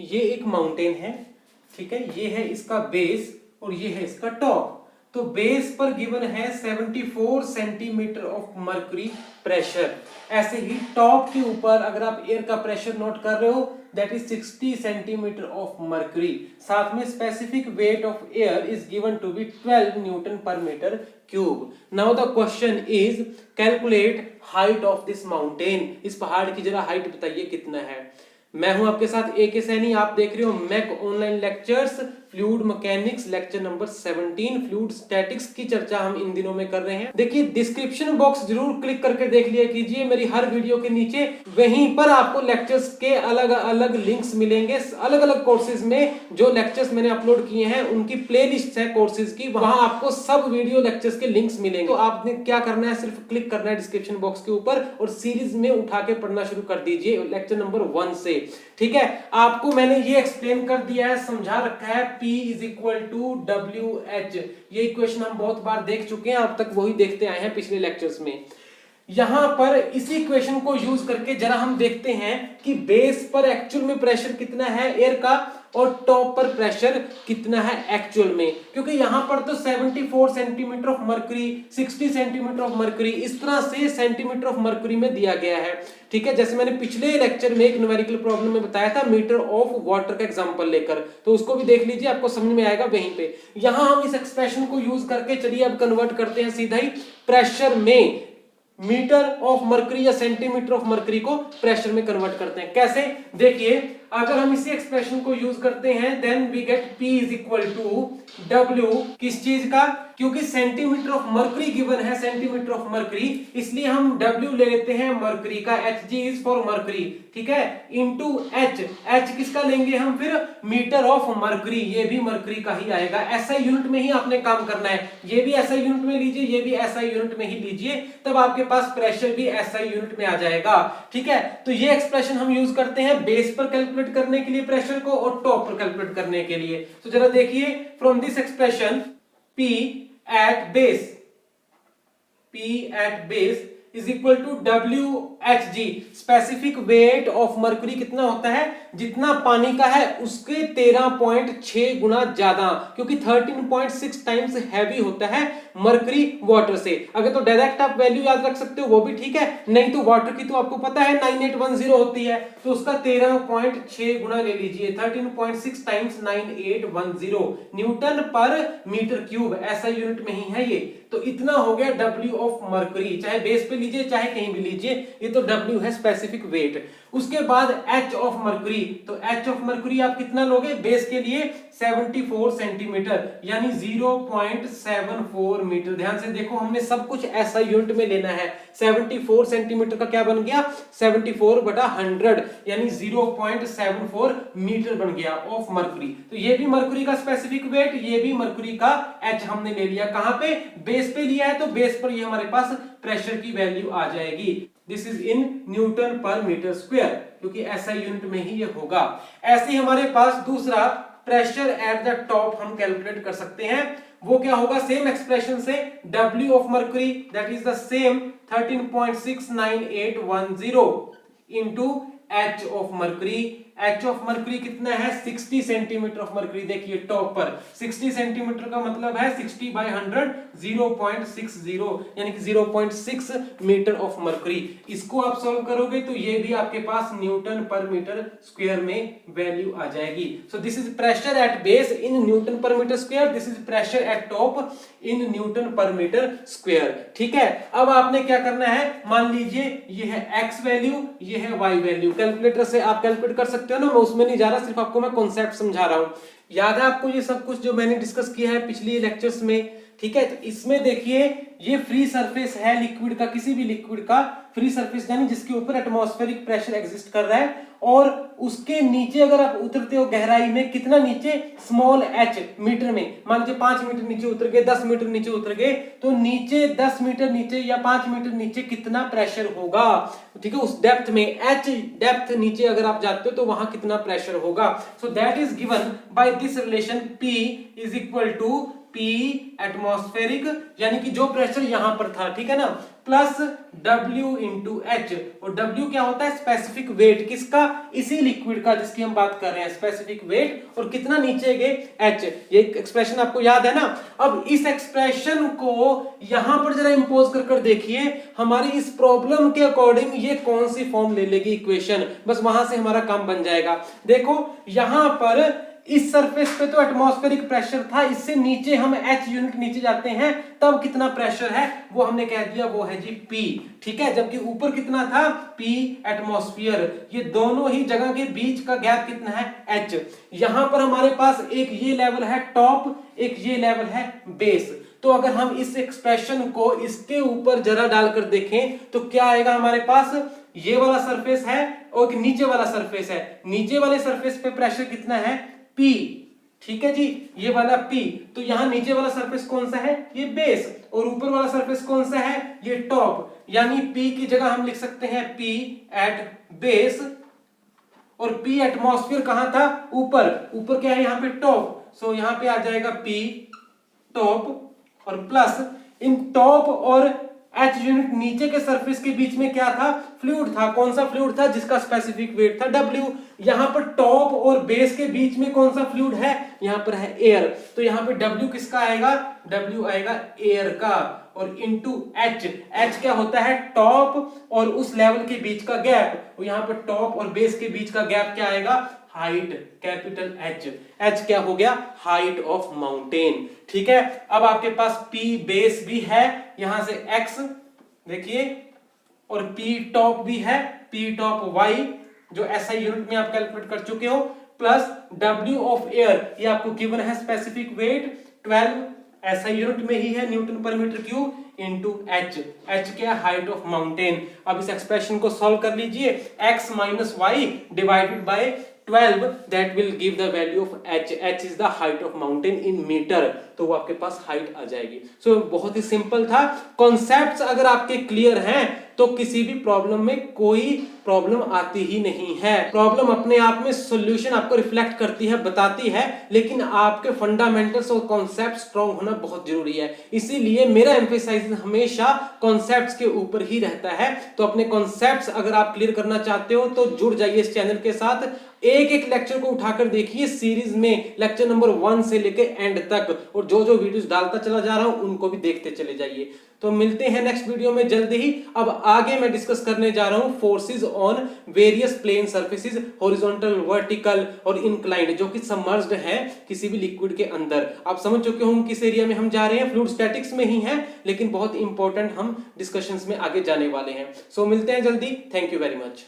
ये एक माउंटेन है, ठीक है, ये है इसका बेस और ये है इसका टॉप। तो बेस पर गिवन है 74 सेंटीमीटर ऑफ मर्क्यूरी प्रेशर। ऐसे ही टॉप के ऊपर अगर आप एयर का प्रेशर नोट कर रहे हो that is 60 centimetre of mercury. साथ में specific weight of air is given to be 12 newton पर metre cube. Now the question is calculate height of this mountain. इस पहाड़ की जरा हाइट बताइए कितना है। मैं हूं आपके साथ AK सैनी, आप देख रहे हो mech online lectures, fluid mechanics lecture number 17, fluid statics की चर्चा हम इन दिनों में कर रहे हैं। देखिए डिस्क्रिप्शन बॉक्स जरूर क्लिक करके देख लिया कीजिए, मेरी हर वीडियो के नीचे वहीं पर आपको लेक्चर्स के अलग अलग लिंक्स मिलेंगे। अलग अलग कोर्सेज में जो लेक्चर्स मैंने अपलोड किए हैं उनकी प्लेलिस्ट है कोर्सेज की, वहां आपको सब वीडियो लेक्चर्स के लिंक्स मिलेंगे। तो आपने क्या करना है, सिर्फ क्लिक करना है डिस्क्रिप्शन बॉक्स के ऊपर और सीरीज में उठा के पढ़ना शुरू कर दीजिए लेक्चर नंबर 1 से। ठीक है, आपको मैंने ये एक्सप्लेन कर दिया है, समझा रखा है P is equal to WH। ये इक्वेशन हम बहुत बार देख चुके हैं, अब तक वही देखते आए हैं पिछले लेक्चर्स में। यहां पर इसी इक्वेशन को यूज करके जरा हम देखते हैं कि बेस पर एक्चुअल में प्रेशर कितना है एयर का और टॉप पर प्रेशर कितना है एक्चुअल में। क्योंकि यहां पर तो 74 centimetre of mercury, 60 centimetre of mercury, इस तरह से सेंटीमीटर ऑफ मर्क्यूरी में दिया गया है। ठीक है, जैसे मैंने पिछले लेक्चर में एक न्यूमेरिकल प्रॉब्लम में बताया था मीटर ऑफ वाटर का एग्जांपल लेकर, तो उसको भी देख लीजिए, आपको समझ में आएगा वहीं पे। यहां हम इस एक्सप्रेशन को यूज करके चलिए अब कन्वर्ट करते हैं सीधा ही प्रेशर में। मीटर ऑफ मर्क्यूरी या सेंटीमीटर ऑफ मर्क्यूरी को प्रेशर में कन्वर्ट करते हैं। कैसे, देखिए अगर हम इसी एक्सप्रेशन को यूज करते हैं then we get P is equal to W, किस चीज का, क्योंकि सेंटीमीटर ऑफ मर्क्यूरी गिवन है, सेंटीमीटर ऑफ मर्क्यूरी, इसलिए हम W ले लेते हैं मर्क्यूरी का, Hg इज फॉर मर्क्यूरी, ठीक है, इनटू H। H किसका लेंगे हम फिर, मीटर ऑफ मर्क्यूरी, ये भी मर्क्यूरी का ही आएगा। SI यूनिट में ही आपने काम करना है, ये भी SI यूनिट में लीजिए, ये भी SI यूनिट में ही लीजिए, तब आपके पास प्रेशर भी SI यूनिट में आ जाएगा। ठीक है, तो ये एक्सप्रेशन हम यूज करते हैं बेस पर कैलकुलेट करने के लिए प्रेशर को और टॉप पर कैलकुलेट करने के लिए। तो जरा देखिए, from this expression P at base is equal to WHG, specific weight of mercury कितना होता है, जितना पानी का है उसके 13.6 गुना ज्यादा, क्योंकि 13.6 टाइम्स हैवी होता है मर्क्यूरी वाटर से। अगर तो डायरेक्ट आप वैल्यू याद रख सकते हो वो भी ठीक है, नहीं तो वाटर की तो आपको पता है 9810 होती है, तो उसका 13.6 गुना ले लीजिए, 13.6 टाइम्स 9810 न्यूटन पर मीटर क्यूब, ऐसा यूनिट में ही है ये। तो इतना हो गया W ऑफ मर्क्यूरी, चाहे बेस पे लीजिए चाहे कहीं भी लीजिए, ये तो W है स्पेसिफिक वेट। उसके बाद H ऑफ मर्क्यूरी, तो H ऑफ मर्क्यूरी आप कितना लोगे बेस के लिए, 74 सेंटीमीटर यानी 0.74 मीटर। ध्यान से देखो, हमने सब कुछ ऐसा यूनिट में लेना है। 74 सेंटीमीटर का क्या बन गया, 74/100 यानी 0.74 मीटर बन गया ऑफ मर्क्यूरी। तो ये भी मर्क्यूरी का स्पेसिफिक वेट, ये भी मर्क्यूरी का H हमने ले लिया। कहां पे, बेस पे लिया है, तो बेस पर ये हमारे पास प्रेशर की वैल्यू आ जाएगी। दिस इज इन न्यूटन पर मीटर स्क्वायर, क्योंकि ऐसा यूनिट में ही ये होगा। ऐसे ही हमारे पास दूसरा प्रेशर एट द टॉप हम कैलकुलेट कर सकते हैं। वो क्या होगा, सेम एक्सप्रेशन से W of mercury that is the same 13.69810 into H of mercury. H of mercury कितना है, 60 सेंटीमीटर ऑफ मर्क्यूरी। देखिए टॉप पर 60 सेंटीमीटर का मतलब है 60/100 0.60 यानी कि 0.6 मीटर ऑफ मर्क्यूरी। इसको आप सॉल्व करोगे तो ये भी आपके पास न्यूटन पर मीटर स्क्वायर में वैल्यू आ जाएगी। So this is pressure at base in newton पर metre square, this is pressure at top in newton पर मीटर स्क्वायर। ठीक है, अब आपने क्या करना है, मान लीजिए ये है X वैल्यू, ये है Y वैल्यू। कैलकुलेटर से आप कैलकुलेट कर सकते हो ना, मैं उसमें नहीं जा रहा, सिर्फ आपको मैं कॉन्सेप्ट समझा रहा हूं। याद है आपको ये सब कुछ जो मैंने डिस्कस किया है पिछली लेक्चर्स में। ठीक है, तो इसमें देखिए ये फ्री सरफेस है लिक्विड का, किसी भी लिक्विड का फ्री सरफेस यानी जिसके ऊपर एटमॉस्फेरिक प्रेशर एग्जिस्ट कर रहा है, और उसके नीचे अगर आप उतरते हो गहराई में, कितना नीचे, स्मॉल h मीटर में, मान लीजिए 5 मीटर नीचे उतर गए, 10 मीटर नीचे उतर गए, तो नीचे 10 मीटर नीचे या 5 मीटर नीचे कितना प्रेशर होगा। ठीक है, उस डेप्थ में, h डेप्थ नीचे अगर आप जाते हो तो वहां कितना प्रेशर होगा। So that is given by this relation P is equal to P atmospheric, यानी कि जो प्रेशर यहां पर था, ठीक है ना, प्लस W इंटू एच। और W क्या होता है? स्पेसिफिक वेट किसका? इसी लिक्विड का जिसकी हम बात कर रहे हैं, स्पेसिफिक वेट। और कितना नीचे गए? H। ये एक्सप्रेशन आपको याद है ना? अब इस एक्सप्रेशन को यहां पर जरा इंपोज कर देखिए, हमारी इस प्रॉब्लम के अकॉर्डिंग ये कौन सी फॉर्म ले लेगी इक्वेशन, बस वहां से हमारा काम बन जाएगा। देखो यहां पर इस सरफेस पे तो एटमॉस्फेरिक प्रेशर था, इससे नीचे हम H यूनिट नीचे जाते हैं तब कितना प्रेशर है वो हमने कह दिया, वो है जी P। ठीक है, जबकि ऊपर कितना था? P atmosphere. ये दोनों ही जगह के बीच का गैप कितना है? H। यहां पर हमारे पास एक ये लेवल है टॉप, एक ये लेवल है बेस। तो अगर हम इस एक्सप्रेशन को इसके ऊपर जरा डालकर देखें तो क्या आएगा हमारे पास? ये वाला सरफेस है और नीचे वाला सरफेस है। नीचे वाले सरफेस पे प्रेशर कितना है? P। ठीक है जी, ये वाला P। तो यहां नीचे वाला सरफेस कौन सा है? ये बेस। और ऊपर वाला सरफेस कौन सा है? ये टॉप। यानी P की जगह हम लिख सकते हैं P एट बेस, और P एटमॉस्फेयर कहां था? ऊपर। ऊपर क्या है यहाँ पे? टॉप। सो यहां पे आ जाएगा P टॉप, और प्लस इन टॉप और H यूनिट नीचे के सरफेस के बीच में क्या था? फ्लूइड था। कौन सा फ्लूइड था? जिसका स्पेसिफिक वेट था W। यहां पर टॉप और बेस के बीच में कौन सा फ्लूइड है? यहां पर है एयर। तो यहां पे W किसका आएगा? W आएगा एयर का, और इनटू H। H क्या होता है? टॉप और उस लेवल के बीच का गैप। और यहां पर टॉप और बेस के बीच का गैप क्या आएगा? Height, capital H। H क्या हो गया? Height of mountain. ठीक है, अब आपके पास P बेस भी है, यहां से X देखिए, और P टॉप भी है, P टॉप Y जो SI यूनिट में आप कैलकुलेट कर चुके हो, प्लस W ऑफ एयर, ये आपको गिवन है स्पेसिफिक वेट 12 SI यूनिट में ही है, न्यूटन पर metre cube, into H। H क्या? Height of mountain. अब इस एक्सप्रेशन को सॉल्व कर लीजिए, x minus Y divided by 12, that will give the value of H। H is the height of mountain in meter। तो वो आपके पास हाइट आ जाएगी। सो बहुत ही सिंपल था। कॉन्सेप्ट्स अगर आपके क्लियर हैं तो किसी भी प्रॉब्लम में कोई प्रॉब्लम आती ही नहीं है। प्रॉब्लम अपने आप में सॉल्यूशन आपको रिफ्लेक्ट करती है, बताती है, लेकिन आपके फंडामेंटल्स और कॉन्सेप्ट स्ट्रांग होना बहुत जरूरी है। इसीलिए मेरा एम्फेसाइज हमेशा कॉन्सेप्ट्स के ऊपर ही रहता है। तो अपने कॉन्सेप्ट्स अगर आप क्लियर करना चाहते हो तो जुड़ जाइए इस चैनल के साथ। एक एक लेक्चर को उठाकर देखिए सीरीज में, लेक्चर नंबर 1 से लेके एंड तक, और जो जो वीडियोस डालता चला जा रहा हूं उनको भी देखते चले जाइए। तो मिलते हैं नेक्स्ट वीडियो में जल्दी ही। अब आगे मैं डिस्कस करने जा रहा हूं forces on various plane surfaces, horizontal, vertical और इंक्लाइंड, जो कि सबमर्ज्ड है किसी भी लिक्विड के अंदर। आप समझ चुके होंगे किस एरिया में हम जा रहे हैं, फ्लूइड स्टैटिक्स में ही है, लेकिन बहुत इंपॉर्टेंट हम डिस्कशंस में आगे जाने वाले हैं। सो मिलते हैं जल्दी। Thank you very much.